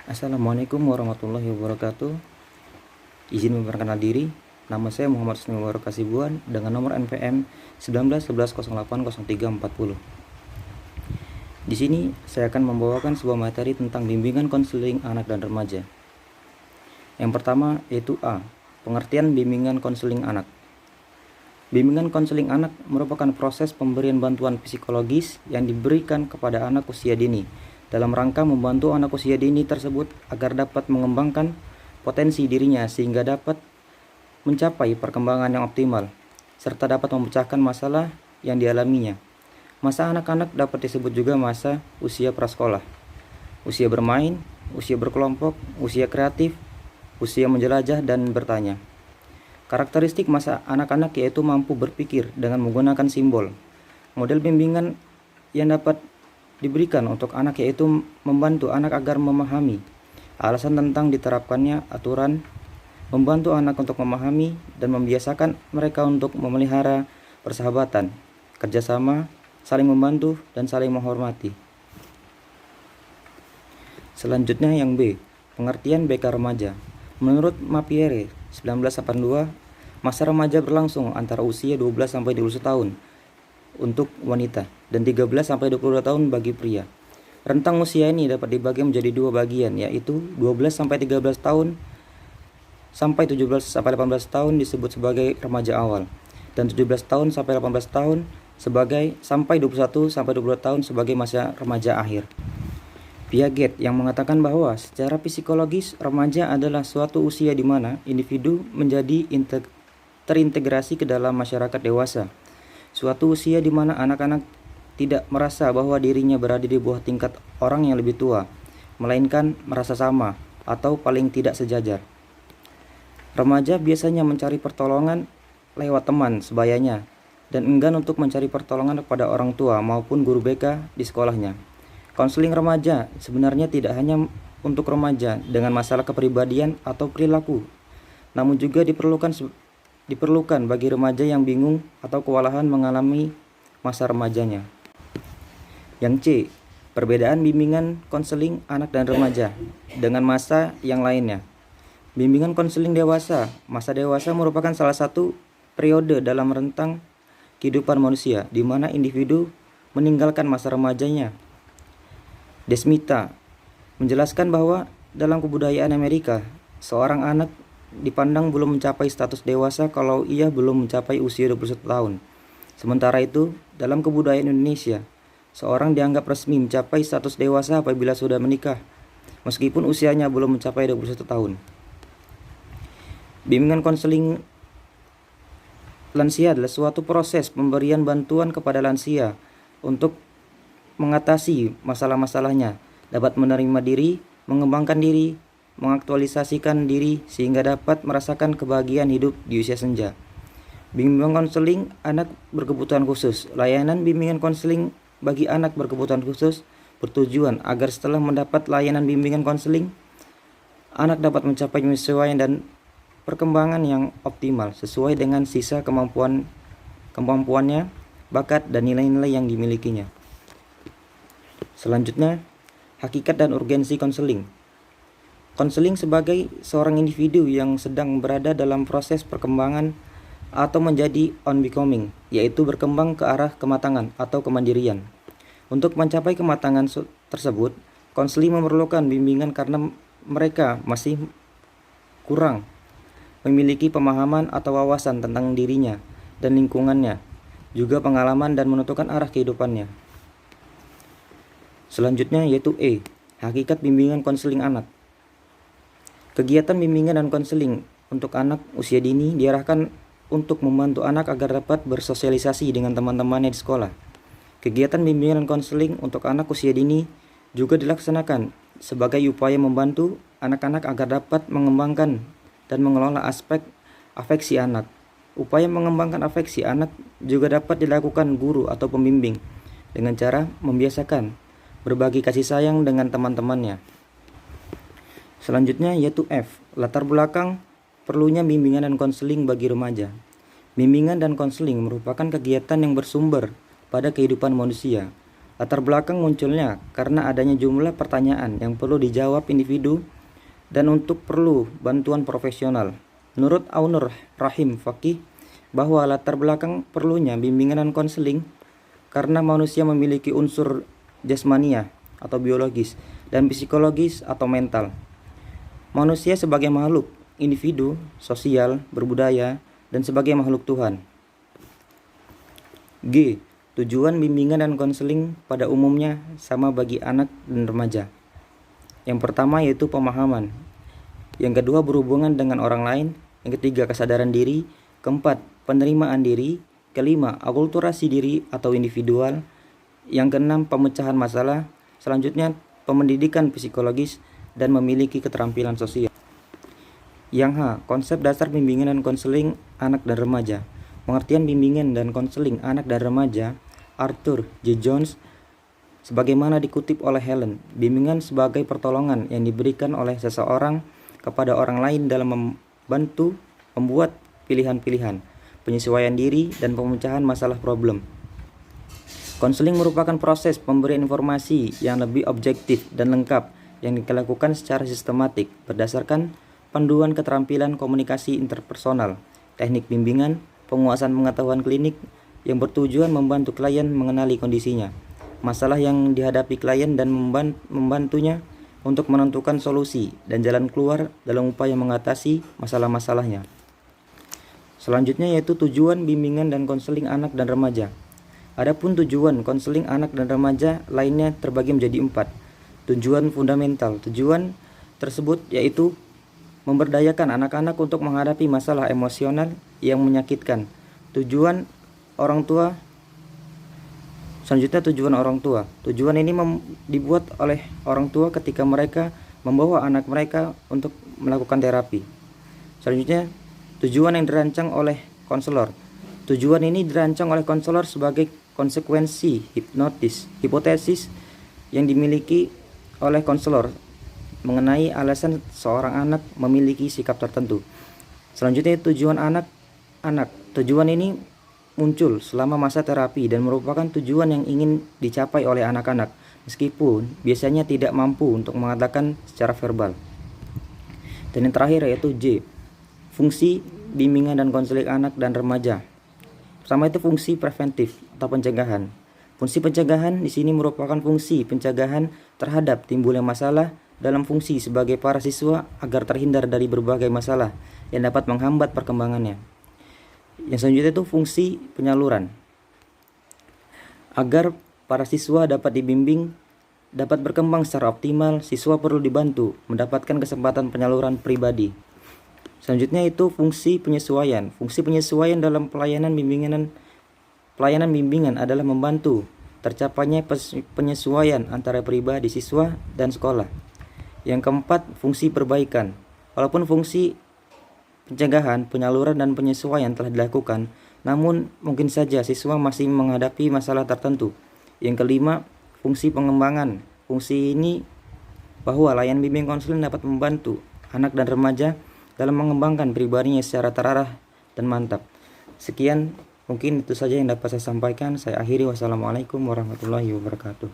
Assalamualaikum warahmatullahi wabarakatuh. Izin memperkenalkan diri. Nama saya Muhammad Husni Mubarak Kasibuan dengan nomor NPM 1911080340. Di sini saya akan membawakan sebuah materi tentang bimbingan konseling anak dan remaja. Yang pertama yaitu A. Pengertian bimbingan konseling anak. Bimbingan konseling anak merupakan proses pemberian bantuan psikologis yang diberikan kepada anak usia dini dalam rangka membantu anak usia dini tersebut agar dapat mengembangkan potensi dirinya sehingga dapat mencapai perkembangan yang optimal serta dapat memecahkan masalah yang dialaminya. Masa anak-anak dapat disebut juga masa usia prasekolah, usia bermain, usia berkelompok, usia kreatif, usia menjelajah dan bertanya. Karakteristik masa anak-anak yaitu mampu berpikir dengan menggunakan simbol. Model bimbingan yang dapat diberikan untuk anak yaitu membantu anak agar memahami alasan tentang diterapkannya aturan, membantu anak untuk memahami dan membiasakan mereka untuk memelihara persahabatan, kerjasama, saling membantu, dan saling menghormati. Selanjutnya yang B, pengertian BK remaja. Menurut Mapiere 1982, masa remaja berlangsung antara usia 12-21 tahun untuk wanita dan 13-22 tahun bagi pria. Rentang usia ini dapat dibagi menjadi dua bagian, yaitu 12-13 tahun sampai 17-18 tahun disebut sebagai remaja awal dan 17 tahun sampai 18 tahun sampai 21-22 tahun sebagai masa remaja akhir. Piaget yang mengatakan bahwa secara psikologis remaja adalah suatu usia di mana individu menjadi terintegrasi ke dalam masyarakat dewasa. Suatu usia di mana anak-anak tidak merasa bahwa dirinya berada di bawah tingkat orang yang lebih tua, melainkan merasa sama atau paling tidak sejajar. Remaja biasanya mencari pertolongan lewat teman sebayanya dan enggan untuk mencari pertolongan kepada orang tua maupun guru BK di sekolahnya. Konseling remaja sebenarnya tidak hanya untuk remaja dengan masalah kepribadian atau perilaku, namun juga diperlukan bagi remaja yang bingung atau kewalahan mengalami masa remajanya. Yang C, perbedaan bimbingan konseling anak dan remaja dengan masa yang lainnya. Bimbingan konseling dewasa, masa dewasa merupakan salah satu periode dalam rentang kehidupan manusia di mana individu meninggalkan masa remajanya. Desmita menjelaskan bahwa dalam kebudayaan Amerika, seorang anak dipandang belum mencapai status dewasa kalau ia belum mencapai usia 21 tahun. Sementara itu, dalam kebudayaan Indonesia, seorang dianggap resmi mencapai status dewasa apabila sudah menikah, meskipun usianya belum mencapai 21 tahun. Bimbingan konseling lansia adalah suatu proses pemberian bantuan kepada lansia untuk mengatasi masalah-masalahnya, dapat menerima diri, mengembangkan diri, mengaktualisasikan diri sehingga dapat merasakan kebahagiaan hidup di usia senja. Bimbingan konseling anak berkebutuhan khusus. Layanan bimbingan konseling bagi anak berkebutuhan khusus bertujuan agar setelah mendapat layanan bimbingan konseling, anak dapat mencapai penyesuaian dan perkembangan yang optimal sesuai dengan sisa kemampuannya, bakat, dan nilai-nilai yang dimilikinya. Selanjutnya, hakikat dan urgensi konseling. Konseling sebagai seorang individu yang sedang berada dalam proses perkembangan atau menjadi on becoming, yaitu berkembang ke arah kematangan atau kemandirian. Untuk mencapai kematangan tersebut, konseling memerlukan bimbingan karena mereka masih kurang memiliki pemahaman atau wawasan tentang dirinya dan lingkungannya, juga pengalaman dan menentukan arah kehidupannya. Selanjutnya yaitu E, hakikat bimbingan konseling anak. Kegiatan bimbingan dan konseling untuk anak usia dini diarahkan untuk membantu anak agar dapat bersosialisasi dengan teman-temannya di sekolah. Kegiatan bimbingan dan konseling untuk anak usia dini juga dilaksanakan sebagai upaya membantu anak-anak agar dapat mengembangkan dan mengelola aspek afeksi anak. Upaya mengembangkan afeksi anak juga dapat dilakukan guru atau pembimbing dengan cara membiasakan berbagi kasih sayang dengan teman-temannya. Selanjutnya yaitu F, latar belakang perlunya bimbingan dan konseling bagi remaja. Bimbingan dan konseling merupakan kegiatan yang bersumber pada kehidupan manusia. Latar belakang munculnya karena adanya jumlah pertanyaan yang perlu dijawab individu dan untuk perlu bantuan profesional. Menurut Aunur Rahim Fakih, bahwa latar belakang perlunya bimbingan dan konseling karena manusia memiliki unsur jasmania atau biologis dan psikologis atau mental. Manusia sebagai makhluk individu, sosial, berbudaya, dan sebagai makhluk Tuhan. G. Tujuan bimbingan dan konseling pada umumnya sama bagi anak dan remaja. Yang pertama yaitu pemahaman. Yang kedua berhubungan dengan orang lain. Yang ketiga kesadaran diri. Keempat penerimaan diri. Kelima akulturasi diri atau individual. Yang keenam pemecahan masalah. Selanjutnya pemendidikan psikologis dan memiliki keterampilan sosial. Yang H. Konsep dasar bimbingan dan konseling anak dan remaja. Pengertian bimbingan dan konseling anak dan remaja Arthur J. Jones sebagaimana dikutip oleh Helen, bimbingan sebagai pertolongan yang diberikan oleh seseorang kepada orang lain dalam membantu membuat pilihan-pilihan, penyesuaian diri, dan pemecahan masalah problem. Konseling merupakan proses pemberian informasi yang lebih objektif dan lengkap yang dilakukan secara sistematik berdasarkan panduan keterampilan komunikasi interpersonal, teknik bimbingan, penguasaan pengetahuan klinik yang bertujuan membantu klien mengenali kondisinya, masalah yang dihadapi klien dan membantunya untuk menentukan solusi dan jalan keluar dalam upaya mengatasi masalah-masalahnya. Selanjutnya yaitu tujuan bimbingan dan konseling anak dan remaja. Adapun tujuan konseling anak dan remaja lainnya terbagi menjadi 4. Tujuan fundamental. Tujuan tersebut yaitu memberdayakan anak-anak untuk menghadapi masalah emosional yang menyakitkan. Tujuan orang tua. Selanjutnya tujuan orang tua. Tujuan ini dibuat oleh orang tua ketika mereka membawa anak mereka untuk melakukan terapi. Selanjutnya tujuan yang dirancang oleh konselor. Tujuan ini dirancang oleh konselor sebagai konsekuensi hipotesis yang dimiliki oleh konselor mengenai alasan seorang anak memiliki sikap tertentu. Selanjutnya tujuan anak-anak. Tujuan ini muncul selama masa terapi dan merupakan tujuan yang ingin dicapai oleh anak-anak meskipun biasanya tidak mampu untuk mengatakan secara verbal. Dan yang terakhir yaitu J. Fungsi bimbingan dan konseling anak dan remaja. Pertama itu fungsi preventif atau pencegahan. Fungsi pencegahan di sini merupakan fungsi pencegahan terhadap timbulnya masalah dalam fungsi sebagai para siswa agar terhindar dari berbagai masalah yang dapat menghambat perkembangannya. Yang selanjutnya itu fungsi penyaluran. Agar para siswa dapat dibimbing, dapat berkembang secara optimal, siswa perlu dibantu mendapatkan kesempatan penyaluran pribadi. Selanjutnya itu fungsi penyesuaian. Fungsi penyesuaian dalam pelayanan bimbingan adalah membantu tercapainya penyesuaian antara pribadi siswa dan sekolah. Yang keempat, fungsi perbaikan. Walaupun fungsi pencegahan, penyaluran, dan penyesuaian telah dilakukan, namun mungkin saja siswa masih menghadapi masalah tertentu. Yang kelima, fungsi pengembangan. Fungsi ini bahwa layanan bimbing konseling dapat membantu anak dan remaja dalam mengembangkan pribadinya secara terarah dan mantap. Sekian, mungkin itu saja yang dapat saya sampaikan. Saya akhiri. Wassalamualaikum warahmatullahi wabarakatuh.